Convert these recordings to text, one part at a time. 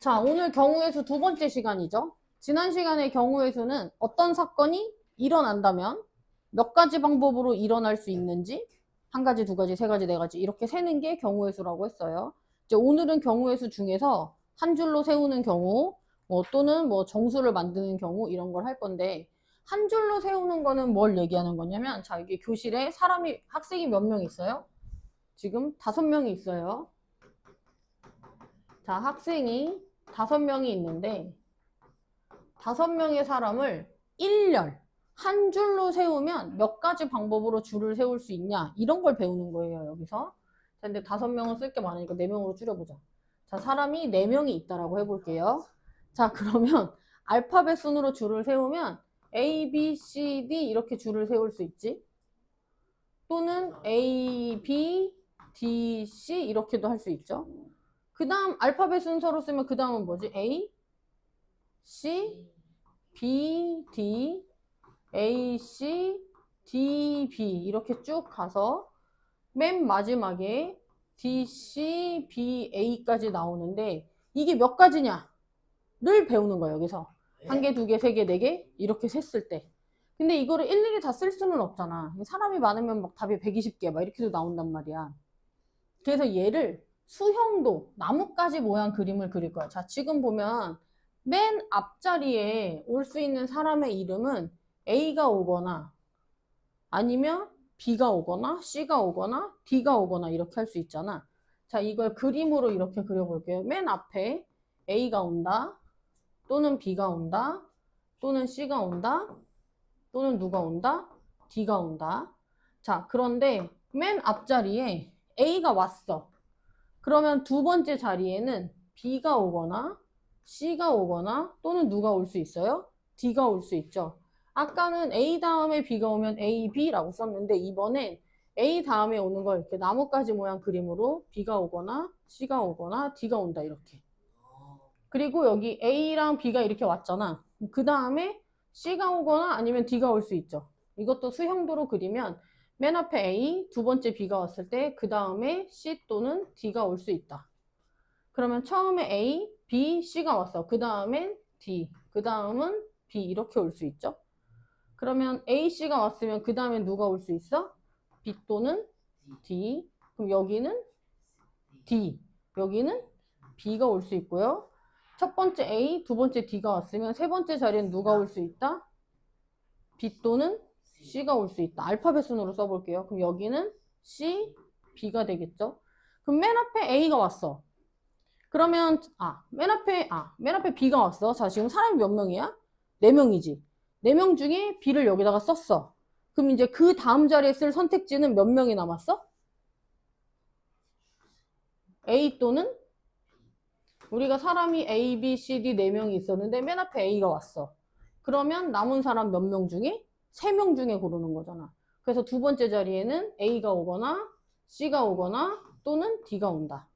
자, 오늘 경우의 수 두 번째 시간이죠. 지난 시간에 경우의 수는 어떤 사건이 일어난다면 몇 가지 방법으로 일어날 수 있는지 한 가지, 두 가지, 세 가지, 네 가지 이렇게 세는 게 경우의 수라고 했어요. 이제 오늘은 경우의 수 중에서 한 줄로 세우는 경우 또는 정수를 만드는 경우 이런 걸 할 건데 한 줄로 세우는 거는 뭘 얘기하는 거냐면 자, 여기 교실에 학생이 몇 명 있어요? 지금 5명이 있어요. 자, 학생이 5명이 있는데 5명의 사람을 일렬 한 줄로 세우면 몇 가지 방법으로 줄을 세울 수 있냐 이런 걸 배우는 거예요 여기서. 자, 근데 5명은 쓸 게 많으니까 4명으로 줄여보자. 자, 사람이 4명이 있다라고 해볼게요. 자, 그러면 알파벳 순으로 줄을 세우면 A, B, C, D 이렇게 줄을 세울 수 있지. 또는 A, B, D, C 이렇게도 할 수 있죠. 그 다음 알파벳 순서로 쓰면 그 다음은 뭐지? A, C, B, D, A, C, D, B 이렇게 쭉 가서 맨 마지막에 D, C, B, A까지 나오는데 이게 몇 가지냐를 배우는 거예요. 여기서 한 개, 두 개, 세 개, 네 개 이렇게 셌을 때. 근데 이거를 일일이 다 쓸 수는 없잖아. 사람이 많으면 막 답이 120개 막 이렇게도 나온단 말이야. 그래서 얘를 수형도 나뭇가지 모양 그림을 그릴 거야. 자, 지금 보면 맨 앞자리에 올 수 있는 사람의 이름은 A가 오거나 아니면 B가 오거나 C가 오거나 D가 오거나 이렇게 할 수 있잖아. 자, 이걸 그림으로 이렇게 그려볼게요. 맨 앞에 A가 온다, 또는 B가 온다, 또는 C가 온다, 또는 누가 온다? D가 온다. 자, 그런데 맨 앞자리에 A가 왔어. 그러면 두 번째 자리에는 B가 오거나 C가 오거나 또는 누가 올 수 있어요? D가 올 수 있죠. 아까는 A 다음에 B가 오면 A, B라고 썼는데 이번엔 A 다음에 오는 걸 이렇게 나뭇가지 모양 그림으로 B가 오거나 C가 오거나 D가 온다 이렇게. 그리고 여기 A랑 B가 이렇게 왔잖아. 그 다음에 C가 오거나 아니면 D가 올 수 있죠. 이것도 수형도로 그리면 맨 앞에 A, 두 번째 B가 왔을 때 그 다음에 C 또는 D가 올 수 있다. 그러면 처음에 A, B, C가 왔어. 그 다음엔 D, 그 다음은 B 이렇게 올 수 있죠. 그러면 A, C가 왔으면 그 다음에 누가 올 수 있어? B 또는 D. 그럼 여기는 D, 여기는 B가 올 수 있고요. 첫 번째 A, 두 번째 D가 왔으면 세 번째 자리엔 누가 올 수 있다? B 또는 C가 올 수 있다. 알파벳 순으로 써볼게요. 그럼 여기는 C, B가 되겠죠. 그럼 맨 앞에 A가 왔어. 그러면 맨 앞에 B가 왔어. 자, 지금 사람이 몇 명이야? 4명이지. 4명 중에 B를 여기다가 썼어. 그럼 이제 그 다음 자리에 쓸 선택지는 몇 명이 남았어? A 또는 우리가 사람이 A, B, C, D 4명이 있었는데 맨 앞에 A가 왔어. 그러면 남은 사람 몇 명 중에? 3명 중에 고르는 거잖아. 그래서 두 번째 자리에는 A가 오거나 C가 오거나 또는 D가 온다.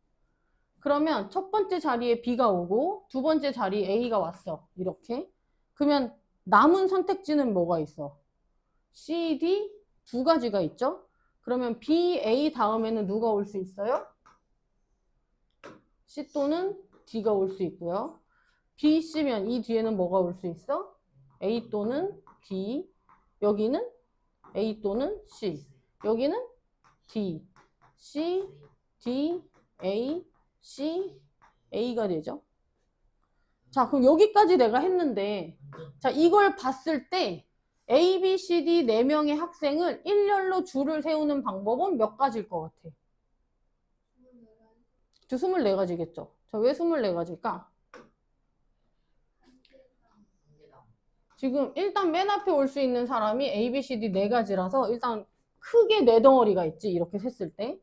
그러면 첫 번째 자리에 B가 오고 두 번째 자리에 A가 왔어. 이렇게. 그러면 남은 선택지는 뭐가 있어? C, D 두 가지가 있죠? 그러면 B, A 다음에는 누가 올 수 있어요? C 또는 D가 올 수 있고요. B, C면 이 뒤에는 뭐가 올 수 있어? A 또는 D. 여기는 A 또는 C. 여기는 D, C, D, A, C, A가 되죠. 자, 그럼 여기까지 내가 했는데 자, 이걸 봤을 때 A, B, C, D 4명의 학생을 일렬로 줄을 세우는 방법은 몇 가지일 것 같아? 24가지겠죠. 자, 왜 24가지일까? 지금 일단 맨 앞에 올 수 있는 사람이 A, B, C, D 4가지라서 일단 크게 4덩어리가 있지. 이렇게 셌을 때.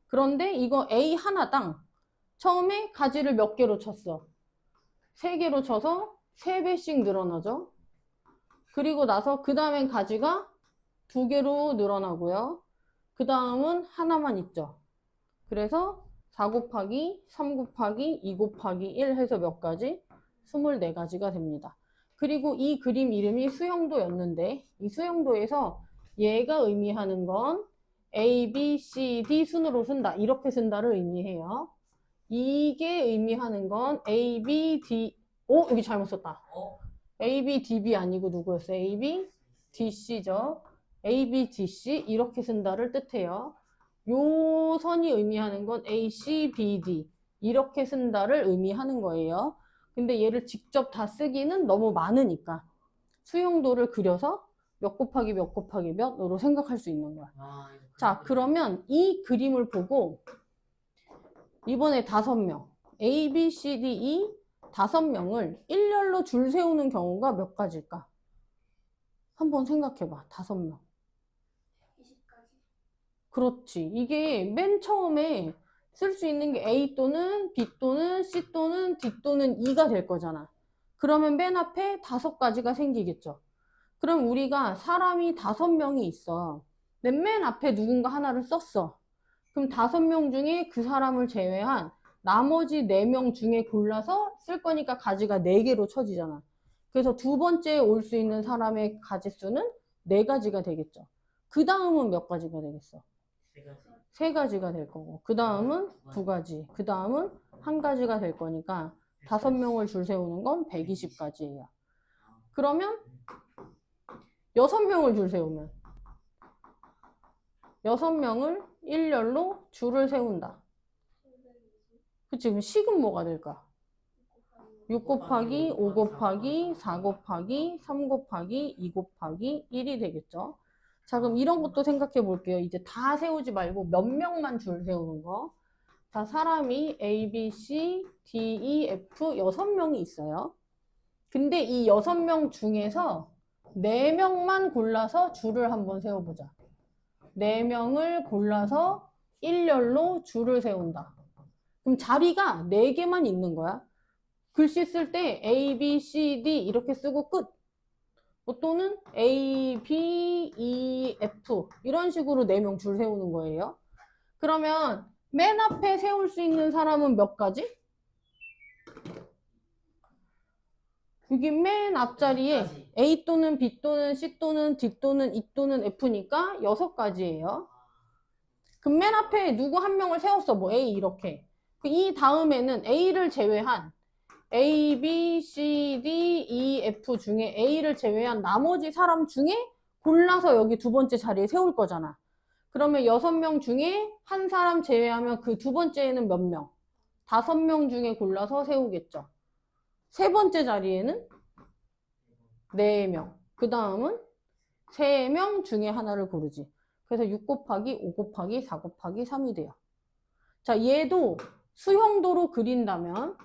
그런데 이거 A 하나당 처음에 가지를 몇 개로 쳤어? 3개로 쳐서 3배씩 늘어나죠. 그리고 나서 그 다음엔 가지가 2개로 늘어나고요. 그 다음은 하나만 있죠. 그래서 4 곱하기 3 곱하기 2 곱하기 1 해서 몇 가지? 24가지가 됩니다. 그리고 이 그림 이름이 수형도였는데 이 수형도에서 얘가 의미하는 건 A, B, C, D 순으로 쓴다. 이렇게 쓴다를 의미해요. 이게 의미하는 건 A, B, D. 오, 여기 잘못 썼다. A, B, D, B 아니고 누구였어요? A, B, D, C죠. A, B, D, C 이렇게 쓴다를 뜻해요. 요 선이 의미하는 건 A, C, B, D 이렇게 쓴다를 의미하는 거예요. 근데 얘를 직접 다 쓰기는 너무 많으니까 수용도를 그려서 몇 곱하기 몇 곱하기 몇으로 생각할 수 있는 거야. 자, 그러면 이 그림을 보고 이번에 5명 A, B, C, D, E 5명을 일렬로 줄 세우는 경우가 몇 가지일까? 한번 생각해봐. 5명. 그렇지. 이게 맨 처음에 쓸 수 있는 게 A 또는 B 또는 C 또는 D 또는 E가 될 거잖아. 그러면 맨 앞에 5가지가 생기겠죠. 그럼 우리가 사람이 5명이 있어. 근데 맨 앞에 누군가 하나를 썼어. 그럼 5명 중에 그 사람을 제외한 나머지 4명 중에 골라서 쓸 거니까 가지가 4개로 쳐지잖아. 그래서 두 번째에 올 수 있는 사람의 가지수는 4가지가 되겠죠. 그 다음은 몇 가지가 되겠어? 3가지가 될 거고, 그 다음은 2가지, 그 다음은 1가지가 될 거니까 5명을 줄 세우는 건 120가지예요. 그러면 6명을 줄 세우면 6명을 일렬로 줄을 세운다. 그치? 그럼 식은 뭐가 될까? 6 곱하기 5 곱하기 4 곱하기 3 곱하기 2 곱하기 1이 되겠죠. 자, 그럼 이런 것도 생각해 볼게요. 이제 다 세우지 말고 몇 명만 줄 세우는 거. 자, 사람이 A, B, C, D, E, F 6명이 있어요. 근데 이 6명 중에서 4명만 골라서 줄을 한번 세워보자. 4명을 골라서 일렬로 줄을 세운다. 그럼 자리가 4개만 있는 거야. 글씨 쓸 때 A, B, C, D 이렇게 쓰고 끝. 또는 A, B, E, F 이런 식으로 4명 줄 세우는 거예요. 그러면 맨 앞에 세울 수 있는 사람은 몇 가지? 여기 맨 앞자리에 A 또는 B 또는 C 또는 D 또는 E 또는 F니까 6가지예요. 그럼 맨 앞에 누구 한 명을 세웠어. 뭐 A 이렇게. 이 다음에는 A를 제외한 A, B, C, D, E, F 중에 A를 제외한 나머지 사람 중에 골라서 여기 두 번째 자리에 세울 거잖아. 그러면 6명 중에 한 사람 제외하면 그 두 번째에는 몇 명? 5명 중에 골라서 세우겠죠. 세 번째 자리에는 4명. 그 다음은 3명 중에 하나를 고르지. 그래서 6 곱하기 5 곱하기 4 곱하기 3이 돼요. 자, 얘도 수형도로 그린다면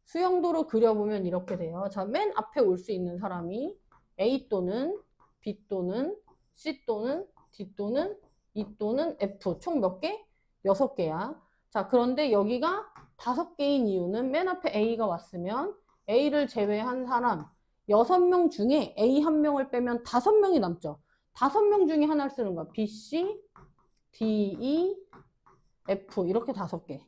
수형도로 그려보면 이렇게 돼요. 자, 맨 앞에 올 수 있는 사람이 A 또는 B 또는 C 또는 D 또는 E 또는 F 총 몇 개? 6개야. 자, 그런데 여기가 5개인 이유는 맨 앞에 A가 왔으면 A를 제외한 사람 6명 중에 A 한 명을 빼면 5명이 남죠. 5명 중에 하나를 쓰는 거야. B, C, D, E, F 이렇게 5개.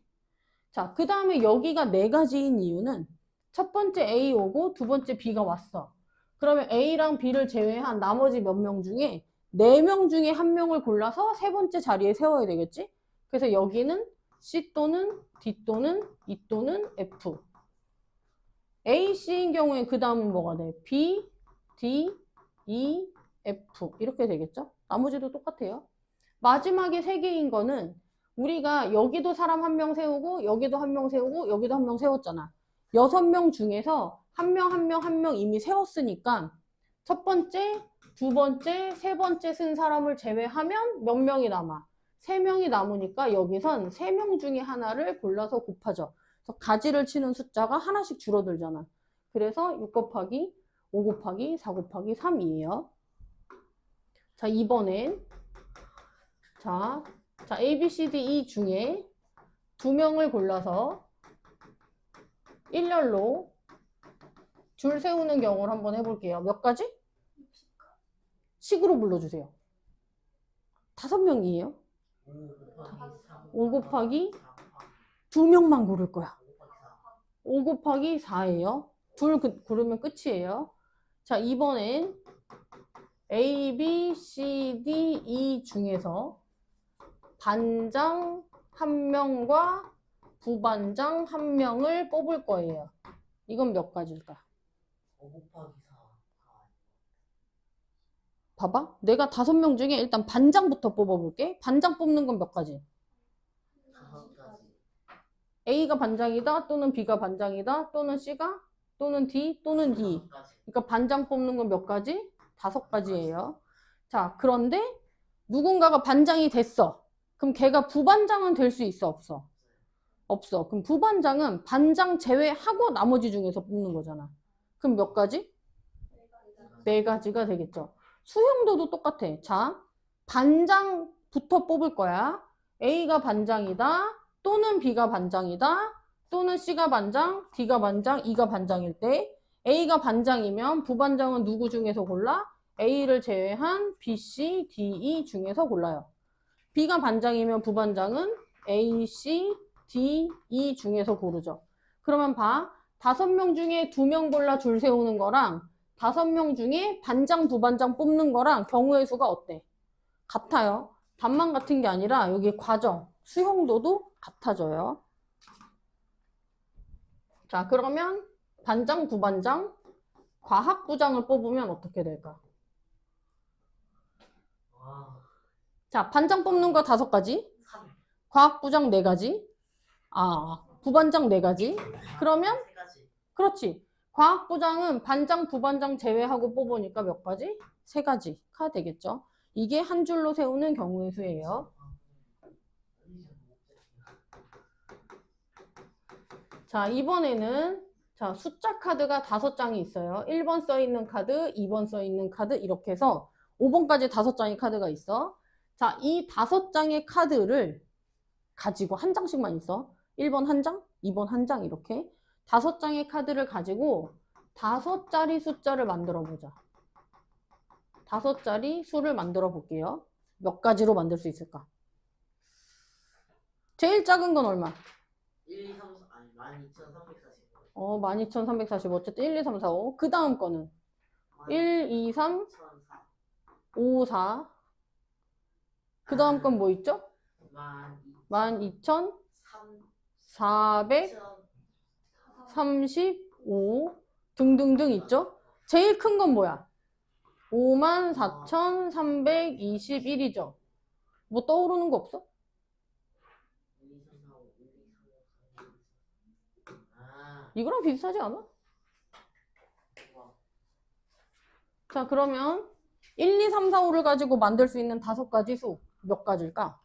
자, 그 다음에 여기가 4가지인 이유는 첫 번째 A 오고 두 번째 B가 왔어. 그러면 A랑 B를 제외한 나머지 몇 명 중에 4명 중에 한 명을 골라서 세 번째 자리에 세워야 되겠지? 그래서 여기는 C 또는 D 또는 E 또는 F. A, C인 경우에 그 다음은 뭐가 돼? B, D, E, F 이렇게 되겠죠? 나머지도 똑같아요. 마지막에 3개인 거는 우리가 여기도 사람 한 명 세우고 여기도 한 명 세우고 여기도 한 명 세웠잖아. 6명 중에서 한 명 이미 세웠으니까 첫 번째, 두 번째, 세 번째 쓴 사람을 제외하면 몇 명이 남아? 3명이 남으니까 여기선 3명 중에 하나를 골라서 곱하죠. 그래서 가지를 치는 숫자가 하나씩 줄어들잖아. 그래서 6 곱하기 5 곱하기 4 곱하기 3이에요. 자, 이번엔 자, A, B, C, D, E 중에 2명을 골라서 일렬로 줄 세우는 경우를 한번 해볼게요. 몇 가지? 식으로 불러주세요. 5명이에요. 5 곱하기 2명만 고를 거야. 5 곱하기 4예요. 둘 고르면 끝이에요. 자, 이번엔 A, B, C, D, E 중에서 반장 한 명과 부반장 한 명을 뽑을 거예요. 이건 몇 가지일까? 5 곱하기 4. 봐봐. 내가 5명 중에 일단 반장부터 뽑아볼게. 반장 뽑는 건 몇 가지? 5가지. A가 반장이다 또는 B가 반장이다 또는 C가 또는 D 또는 D. 5가지. 그러니까 반장 뽑는 건 몇 가지? 5가지예요. 자, 그런데 누군가가 반장이 됐어. 그럼 걔가 부반장은 될 수 있어, 없어? 없어. 그럼 부반장은 반장 제외하고 나머지 중에서 뽑는 거잖아. 그럼 몇 가지? 4가지가 되겠죠. 수용도도 똑같아. 자, 반장부터 뽑을 거야. A가 반장이다 또는 B가 반장이다 또는 C가 반장, D가 반장, E가 반장일 때 A가 반장이면 부반장은 누구 중에서 골라? A를 제외한 B, C, D, E 중에서 골라요. B가 반장이면 부반장은 A, C, D, E 중에서 고르죠. 그러면 봐. 5명 중에 2명 골라 줄 세우는 거랑 5명 중에 반장, 부반장 뽑는 거랑 경우의 수가 어때? 같아요. 답만 같은 게 아니라 여기 과정, 수용도도 같아져요. 자, 그러면 반장, 부반장, 과학부장을 뽑으면 어떻게 될까? 와. 자, 반장 뽑는 거 5가지, 3. 과학부장 4가지, 부반장 4가지. 그러면 3가지. 그렇지. 과학부장은 반장, 부반장 제외하고 뽑으니까 몇 가지? 3가지가 되겠죠. 이게 한 줄로 세우는 경우의 수예요. 자, 이번에는 자, 숫자 카드가 5장이 있어요. 1번 써 있는 카드, 2번 써 있는 카드 이렇게 해서 5번까지 5장의 카드가 있어. 자, 이 5장의 카드를 가지고 한 장씩만 있어. 1번 한 장, 2번 한 장 이렇게 5장의 카드를 가지고 5자리 숫자를 만들어 보자. 5자리 수를 만들어 볼게요. 몇 가지로 만들 수 있을까? 제일 작은 건 얼마? 1, 2, 3, 4, 아니 12,345. 12,345. 어쨌든 1, 2, 3, 4, 5. 그 다음 거는 1, 2, 3, 1,004. 5, 4. 그 다음 건 뭐 있죠? 12,435 등등등 있죠? 제일 큰 건 뭐야? 54,321이죠. 뭐 떠오르는 거 없어? 1, 2, 3, 4, 5, 1, 2, 3, 4, 5, 4. 이거랑 비슷하지 않아? 와. 자, 그러면 1, 2, 3, 4, 5를 가지고 만들 수 있는 5가지 수 몇 가지일까?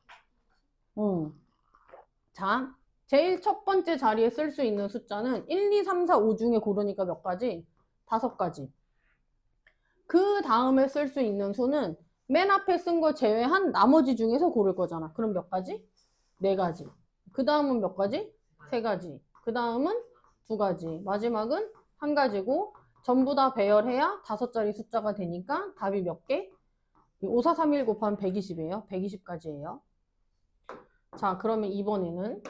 자, 제일 첫 번째 자리에 쓸 수 있는 숫자는 1, 2, 3, 4, 5 중에 고르니까 몇 가지? 5가지. 그 다음에 쓸 수 있는 수는 맨 앞에 쓴 거 제외한 나머지 중에서 고를 거잖아. 그럼 몇 가지? 4가지. 그 다음은 몇 가지? 3가지. 그 다음은 2가지. 마지막은 1가지고 전부 다 배열해야 5자리 숫자가 되니까 답이 몇 개? 5, 4, 3, 1 곱하면 120이에요. 120가지예요. 자, 그러면 이번에는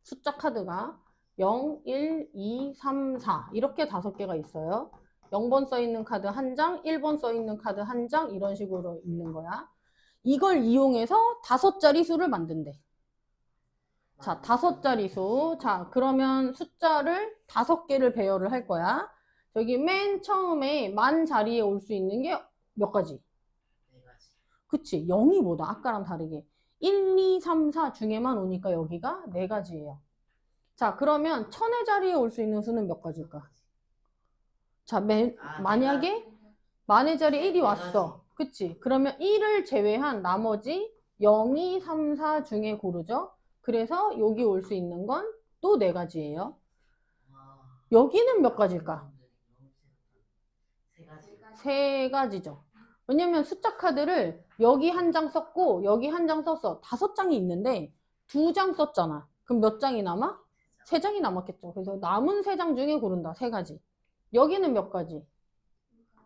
숫자 카드가 0, 1, 2, 3, 4 이렇게 5개가 있어요. 0번 써 있는 카드 1장, 1번 써 있는 카드 1장 이런 식으로 있는 거야. 이걸 이용해서 5자리 수를 만든대. 자, 5자리 수. 자, 그러면 숫자를 5개를 배열을 할 거야. 저기 맨 처음에 만 자리에 올 수 있는 게 몇 가지? 4가지. 그치, 0이 뭐다? 아까랑 다르게. 1, 2, 3, 4 중에만 오니까 여기가 4가지예요. 자, 그러면 1000의 자리에 올 수 있는 수는 몇 가지일까? 자, 만약에 만의 자리에 1이 왔어. 그치? 그러면 1을 제외한 나머지 0, 2, 3, 4 중에 고르죠. 그래서 여기 올 수 있는 건 또 4가지예요. 여기는 몇 가지일까? 3가지. 3가지죠. 왜냐면 숫자 카드를 여기 한 장 썼고 여기 한 장 썼어. 5장이 있는데 2장 썼잖아. 그럼 몇 장이 남아? 3장이 남았겠죠. 그래서 남은 3장 중에 고른다. 3가지. 여기는 몇 가지?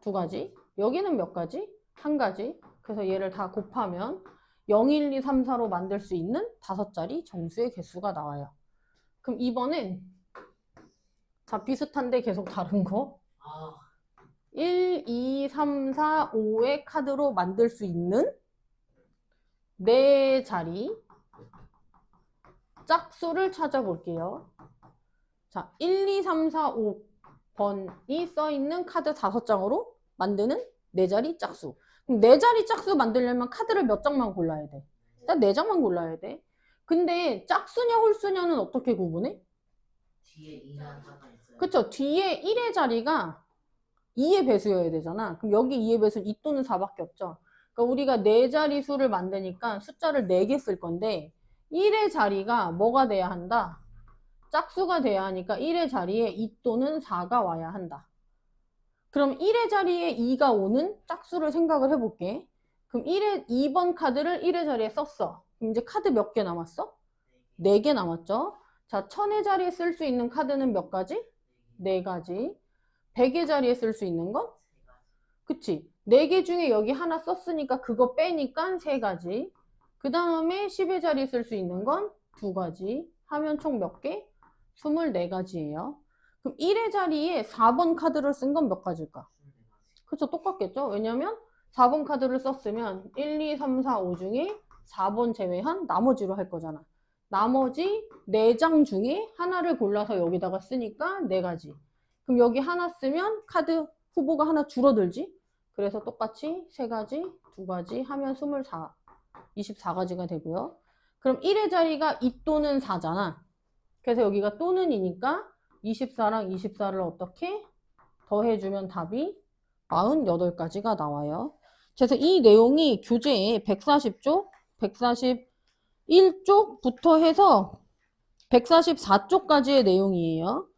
2가지. 여기는 몇 가지? 1가지. 그래서 얘를 다 곱하면 0, 1, 2, 3, 4로 만들 수 있는 5자리 정수의 개수가 나와요. 그럼 이번엔 자, 비슷한데 계속 다른 거. 1, 2, 3, 4, 5의 카드로 만들 수 있는 4자리 짝수를 찾아볼게요. 자, 1, 2, 3, 4, 5번이 써있는 카드 5장으로 만드는 4자리 짝수. 그럼 4자리 짝수 만들려면 카드를 몇 장만 골라야 돼? 일단 4장만 골라야 돼. 근데 짝수냐 홀수냐는 어떻게 구분해? 뒤에 2나 4가 있어요. 그쵸? 뒤에 1의 자리가 2의 배수여야 되잖아. 그럼 여기 2의 배수는 2 또는 4밖에 없죠. 그러니까 우리가 4자리 수를 만드니까 숫자를 4개 쓸 건데 1의 자리가 뭐가 돼야 한다? 짝수가 돼야 하니까 1의 자리에 2 또는 4가 와야 한다. 그럼 1의 자리에 2가 오는 짝수를 생각을 해볼게. 그럼 2번 카드를 1의 자리에 썼어. 그럼 이제 카드 몇 개 남았어? 4개 남았죠. 자, 1000의 자리에 쓸 수 있는 카드는 몇 가지? 4가지. 100의 자리에 쓸 수 있는 건? 그치? 4개 중에 여기 하나 썼으니까 그거 빼니까 3가지. 그 다음에 10의 자리에 쓸 수 있는 건 2가지. 하면 총 몇 개? 24가지예요. 그럼 1의 자리에 4번 카드를 쓴 건 몇 가지일까? 그쵸? 똑같겠죠? 왜냐면 4번 카드를 썼으면 1, 2, 3, 4, 5 중에 4번 제외한 나머지로 할 거잖아. 나머지 4장 중에 하나를 골라서 여기다가 쓰니까 4가지. 그럼 여기 하나 쓰면 카드 후보가 하나 줄어들지? 그래서 똑같이 3가지, 2가지 하면 24가지가 되고요. 그럼 1의 자리가 2 또는 4잖아. 그래서 여기가 또는이니까 24랑 24를 어떻게 더해주면 답이 48가지가 나와요. 그래서 이 내용이 교재에 140쪽, 141쪽부터 해서 144쪽까지의 내용이에요.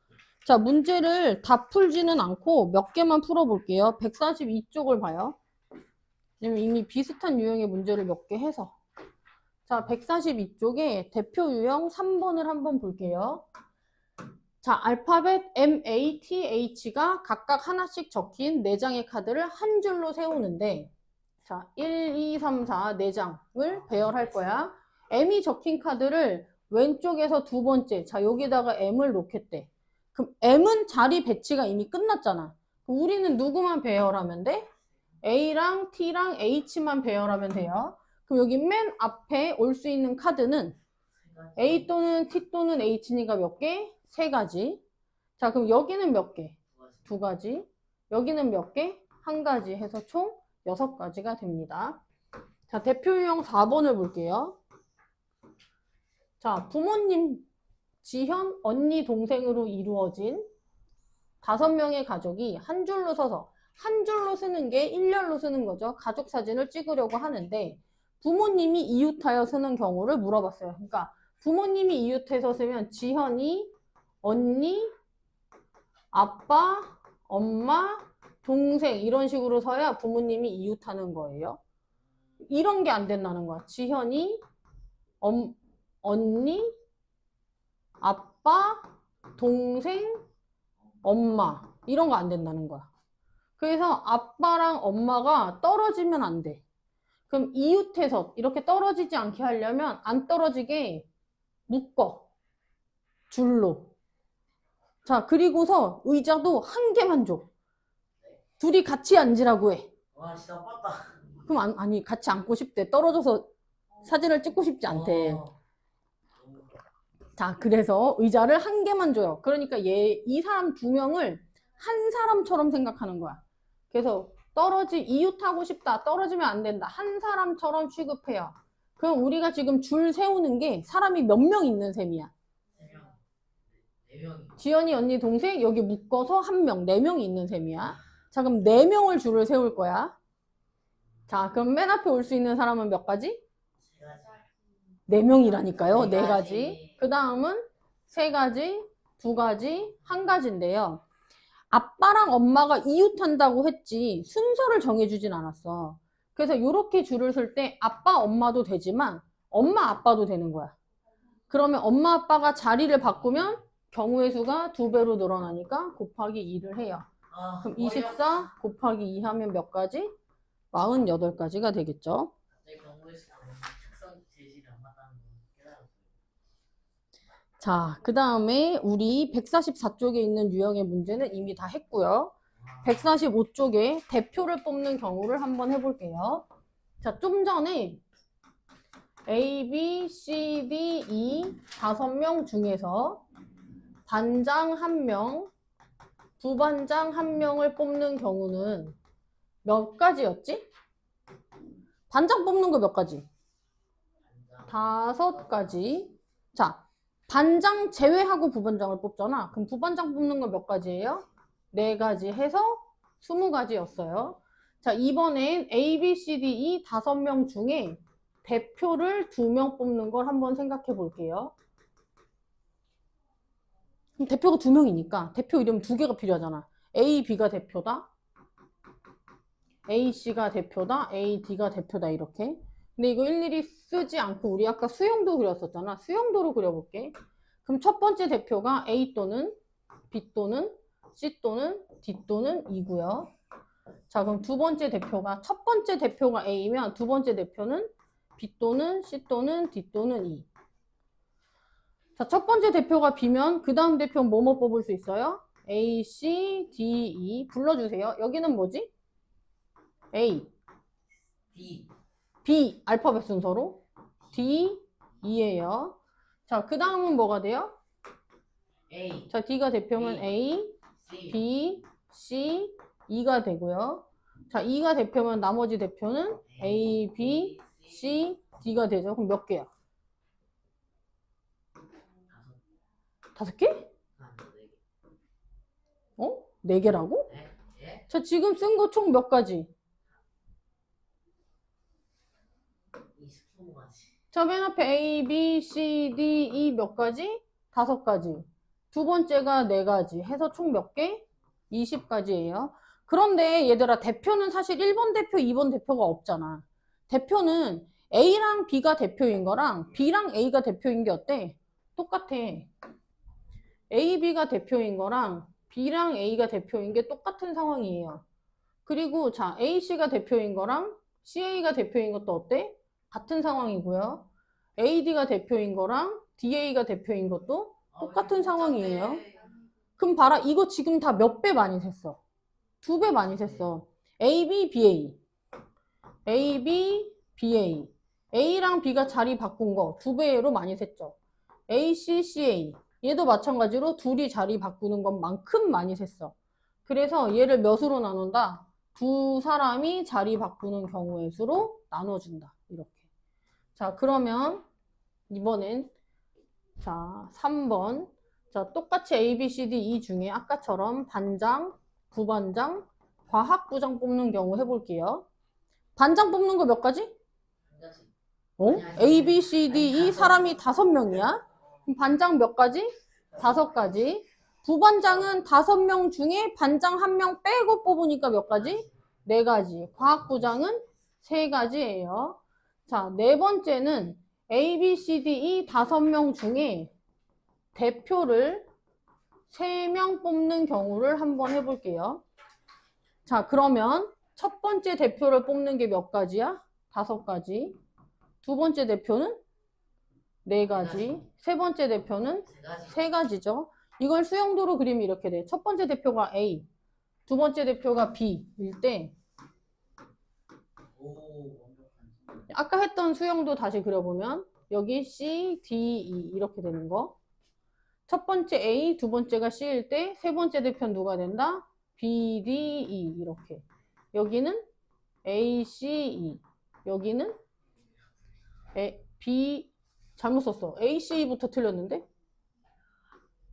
자, 문제를 다 풀지는 않고 몇 개만 풀어볼게요. 142쪽을 봐요. 왜냐면 이미 비슷한 유형의 문제를 몇 개 해서. 자, 142쪽에 대표 유형 3번을 한번 볼게요. 자, 알파벳 M, A, T, H가 각각 하나씩 적힌 4장의 카드를 한 줄로 세우는데 자, 1, 2, 3, 4, 4장을 배열할 거야. M이 적힌 카드를 왼쪽에서 두 번째, 자, 여기다가 M을 놓겠대. 그럼 M은 자리 배치가 이미 끝났잖아. 그럼 우리는 누구만 배열하면 돼? A랑 T랑 H만 배열하면 돼요. 그럼 여기 맨 앞에 올 수 있는 카드는 A 또는 T 또는 H니까 몇 개? 3가지. 자, 그럼 여기는 몇 개? 2가지. 여기는 몇 개? 1가지 해서 총 6가지가 됩니다. 자, 대표 유형 4번을 볼게요. 자, 부모님, 지현, 언니, 동생으로 이루어진 5명의 가족이 한 줄로 서서 한 줄로 쓰는 게 일렬로 쓰는 거죠. 가족 사진을 찍으려고 하는데 부모님이 이웃하여 쓰는 경우를 물어봤어요. 그러니까 부모님이 이웃해서 쓰면 지현이, 언니, 아빠, 엄마, 동생 이런 식으로 서야 부모님이 이웃하는 거예요. 이런 게 안 된다는 거야. 지현이, 언니, 아빠, 동생, 엄마 이런 거 안 된다는 거야. 그래서 아빠랑 엄마가 떨어지면 안 돼. 그럼 이웃해서 이렇게 떨어지지 않게 하려면 안 떨어지게 묶어. 줄로. 자, 그리고서 의자도 한 개만 줘. 둘이 같이 앉으라고 해. 와, 진짜 빴다. 그럼 아니 같이 앉고 싶대. 떨어져서 사진을 찍고 싶지 않대. 자, 그래서 의자를 한 개만 줘요. 그러니까 이 사람 2명을 한 사람처럼 생각하는 거야. 그래서 이웃하고 싶다. 떨어지면 안 된다. 한 사람처럼 취급해요. 그럼 우리가 지금 줄 세우는 게 사람이 몇 명 있는 셈이야. 4명이. 지연이 언니 동생 여기 묶어서 1명, 4명이 있는 셈이야. 자, 그럼 4명을 줄을 세울 거야. 자, 그럼 맨 앞에 올 수 있는 사람은 몇 가지? 4명이라니까요. 4가지. 그 다음은 3가지, 2가지, 1가지인데요. 아빠랑 엄마가 이웃한다고 했지 순서를 정해주진 않았어. 그래서 이렇게 줄을 쓸 때 아빠, 엄마도 되지만 엄마, 아빠도 되는 거야. 그러면 엄마, 아빠가 자리를 바꾸면 경우의 수가 2배로 늘어나니까 곱하기 2를 해요. 그럼 24 곱하기 2 하면 몇 가지? 48가지가 되겠죠. 내 경우의 수가 특성 재질이 안 맞다는 거 깨달았어요. 자, 그 다음에 우리 144쪽에 있는 유형의 문제는 이미 다 했고요. 145쪽에 대표를 뽑는 경우를 한번 해볼게요. 자, 좀 전에 A, B, C, D, E 5명 중에서 반장 1명, 부반장 1명을 뽑는 경우는 몇 가지였지? 반장 뽑는 거 몇 가지? 5가지. 자, 반장 제외하고 부반장을 뽑잖아. 그럼 부반장 뽑는 거 몇 가지예요? 4가지 해서 20가지였어요. 자, 이번엔 A, B, C, D, E 5명 중에 대표를 2명 뽑는 걸 한번 생각해 볼게요. 그럼 대표가 2명이니까 대표 이름 2개가 필요하잖아. A, B가 대표다. A, C가 대표다. A, D가 대표다. 이렇게. 근데 이거 일일이 쓰지 않고 우리 아까 수용도 그렸었잖아. 수용도로 그려볼게. 그럼 첫 번째 대표가 A 또는 B 또는 C 또는 D 또는 E고요. 자, 그럼 두 번째 대표가 첫 번째 대표가 A면 두 번째 대표는 B 또는 C 또는 D 또는 E. 자, 첫 번째 대표가 B면 그 다음 대표는 뭐뭐 뽑을 수 있어요? A, C, D, E 불러주세요. 여기는 뭐지? A, D. B 알파벳 순서로 D, E예요. 자, 그 다음은 뭐가 돼요? A. 자, D가 대표면 A, C. B, C, E가 되고요. 자, E가 대표면 나머지 대표는 A, B, C, D가 되죠. 그럼 몇 개야? 5개? 하나, 4개. 어? 4개라고? 네? 예? 자, 지금 쓴 거 총 몇 가지? 20가지. 자, 맨 앞에 A, B, C, D, E 몇 가지? 5가지. 두 번째가 4가지. 해서 총 몇 개? 20가지예요. 그런데 얘들아, 대표는 사실 1번 대표, 2번 대표가 없잖아. 대표는 A랑 B가 대표인 거랑 B랑 A가 대표인 게 어때? 똑같아. A, B가 대표인 거랑 B랑 A가 대표인 게 똑같은 상황이에요. 그리고 자, A, C가 대표인 거랑 CA가 대표인 것도 어때? 같은 상황이고요. AD가 대표인 거랑 DA가 대표인 것도 똑같은 상황이에요. 그럼 봐라. 이거 지금 다 몇 배 많이 샜어? 2배 많이 샜어. AB, BA. AB, BA. A랑 B가 자리 바꾼 거 2배로 많이 샜죠. AC, CA. 얘도 마찬가지로 둘이 자리 바꾸는 것만큼 많이 샜어. 그래서 얘를 몇으로 나눈다? 두 사람이 자리 바꾸는 경우의 수로 나눠준다. 이렇게. 자, 그러면 이번엔 자, 3번. 자, 똑같이 A, B, C, D, E 중에 아까처럼 반장, 부반장, 과학부장 뽑는 경우 해볼게요. 반장 뽑는 거 몇 가지? 한 가지. 어? A, B, C, D, E 사람이 5명이야? 그럼 반장 몇 가지? 5가지. 부반장은 5명 중에 반장 1명 빼고 뽑으니까 몇 가지? 4가지. 과학부장은 3가지예요. 자, 네 번째는 A, B, C, D, E 5명 중에 대표를 3명 뽑는 경우를 한번 해볼게요. 자, 그러면 첫 번째 대표를 뽑는 게 몇 가지야? 5가지. 두 번째 대표는 4가지. 세 번째 대표는 3가지. 3가지죠. 이걸 수용도로 그리면 이렇게 돼. 첫 번째 대표가 A, 두 번째 대표가 B일 때 오, 완벽한. 아까 했던 수용도 다시 그려보면 여기 C, D, E 이렇게 되는 거. 첫 번째 A, 두 번째가 C일 때 세 번째 대표는 누가 된다? B, D, E 이렇게. 여기는 A, C, E. 여기는 B, 잘못 썼어. A, C부터 틀렸는데?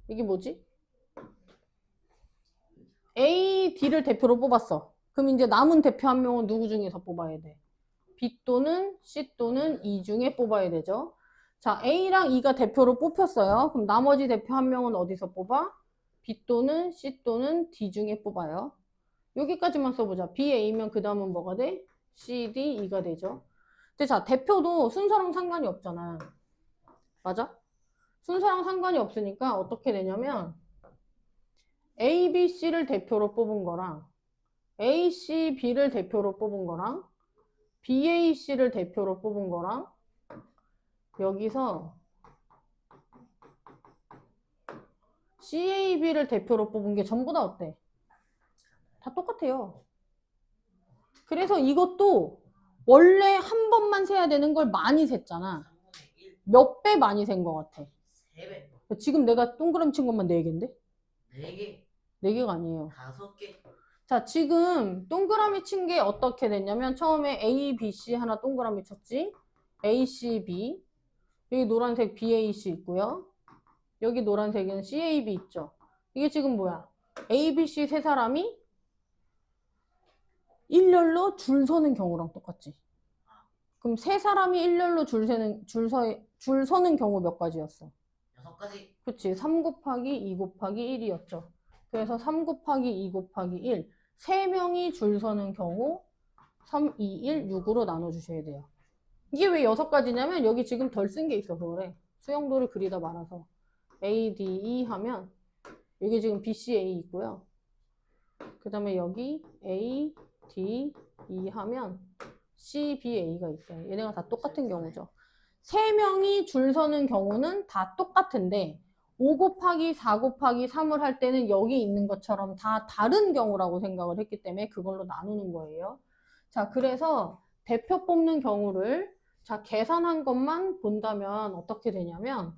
이게 뭐지? A, D를 대표로 뽑았어. 그럼 이제 남은 대표 한 명은 누구 중에서 뽑아야 돼? B 또는 C 또는 E 중에 뽑아야 되죠. 자, A랑 E가 대표로 뽑혔어요. 그럼 나머지 대표 한 명은 어디서 뽑아? B 또는 C 또는 D 중에 뽑아요. 여기까지만 써보자. B, A면 그 다음은 뭐가 돼? C, D, E가 되죠. 근데 자, 대표도 순서랑 상관이 없잖아. 맞아? 순서랑 상관이 없으니까 어떻게 되냐면 A, B, C를 대표로 뽑은 거랑 A, C, B를 대표로 뽑은 거랑 B, A, C를 대표로 뽑은 거랑 여기서 C, A, B를 대표로 뽑은 게 전부 다 어때? 다 똑같아요. 그래서 이것도 원래 한 번만 세야 되는 걸 많이 셌잖아. 3분의 1, 몇 배 많이 센 것 같아? 3배, 지금 내가 동그라미 친 것만 4개인데? 4개, 4개가 아니에요. 5개. 자, 지금 동그라미 친 게 어떻게 됐냐면 처음에 A, B, C 하나 동그라미 쳤지? A, C, B. 여기 노란색 B, A, C 있고요. 여기 노란색은 C, A, B 있죠? 이게 지금 뭐야? A, B, C 세 사람이 일렬로 줄 서는 경우랑 똑같지? 그럼 세 사람이 일렬로 줄 서는 경우 몇 가지였어? 6가지. 그치? 3 곱하기 2 곱하기 1이었죠. 그래서 3 곱하기 2 곱하기 1. 3명이 줄 서는 경우 3, 2, 1, 6으로 나눠주셔야 돼요. 이게 왜 6가지냐면 여기 지금 덜 쓴 게 있어서 그래. 수영도를 그리다 말아서. A, D, E 하면 여기 지금 B, C, A 있고요. 그 다음에 여기 A, D, E 하면 C, B, A가 있어요. 얘네가 다 똑같은 경우죠. 3명이 줄 서는 경우는 다 똑같은데 5 곱하기 4 곱하기 3을 할 때는 여기 있는 것처럼 다 다른 경우라고 생각을 했기 때문에 그걸로 나누는 거예요. 자, 그래서 대표 뽑는 경우를 자, 계산한 것만 본다면 어떻게 되냐면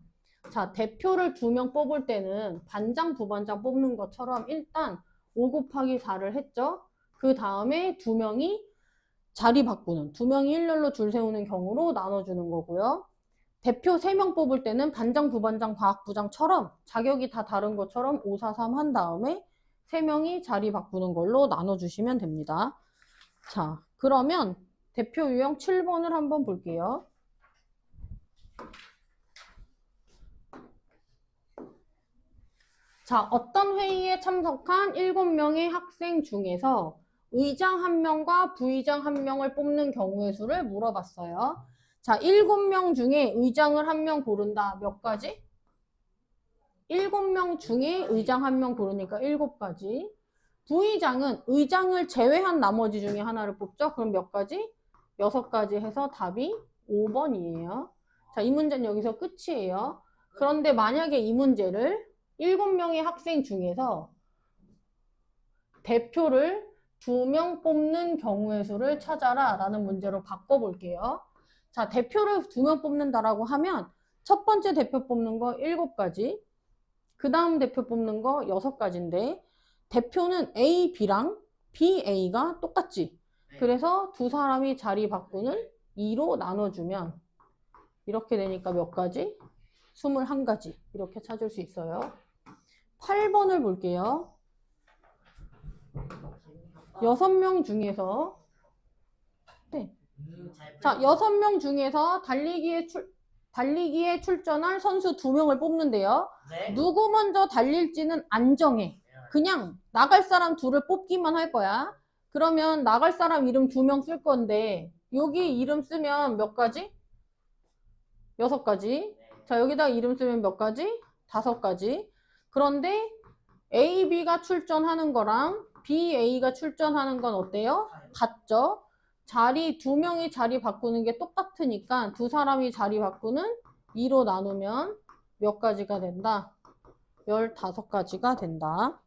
자, 대표를 2명 뽑을 때는 반장, 부반장 뽑는 것처럼 일단 5 곱하기 4를 했죠. 그 다음에 2명이 자리 바꾸는, 2명이 일렬로 줄 세우는 경우로 나눠주는 거고요. 대표 3명 뽑을 때는 반장, 부반장, 과학부장처럼 자격이 다 다른 것처럼 5, 4, 3 한 다음에 3명이 자리 바꾸는 걸로 나눠주시면 됩니다. 자, 그러면 대표 유형 7번을 한번 볼게요. 자, 어떤 회의에 참석한 7명의 학생 중에서 의장 1명과 부의장 1명을 뽑는 경우의 수를 물어봤어요. 자, 7명 중에 의장을 1명 고른다. 몇 가지? 7명 중에 의장 1명 고르니까 7가지. 부의장은 의장을 제외한 나머지 중에 하나를 뽑죠. 그럼 몇 가지? 6가지 해서 답이 5번이에요. 자, 이 문제는 여기서 끝이에요. 그런데 만약에 이 문제를 7명의 학생 중에서 대표를 2명 뽑는 경우의 수를 찾아라 라는 문제로 바꿔볼게요. 자, 대표를 2명 뽑는다라고 하면 첫 번째 대표 뽑는 거 7가지, 그 다음 대표 뽑는 거 6가지인데 대표는 A, B랑 B, A가 똑같지? 그래서 두 사람이 자리 바꾸는 2로 나눠주면 이렇게 되니까 몇 가지? 21가지 이렇게 찾을 수 있어요. 8번을 볼게요. 6명 중에서 자, 6명 중에서 달리기에 출전할 선수 2명을 뽑는데요. 네. 누구 먼저 달릴지는 안 정해. 그냥 나갈 사람 둘을 뽑기만 할 거야. 그러면 나갈 사람 이름 2명 쓸 건데 여기 이름 쓰면 몇 가지? 6가지. 자, 여기다 이름 쓰면 몇 가지? 5가지. 그런데 A, B가 출전하는 거랑 B, A가 출전하는 건 어때요? 같죠? 2명이 자리 바꾸는 게 똑같으니까 두 사람이 자리 바꾸는 2로 나누면 몇 가지가 된다? 15가지가 된다.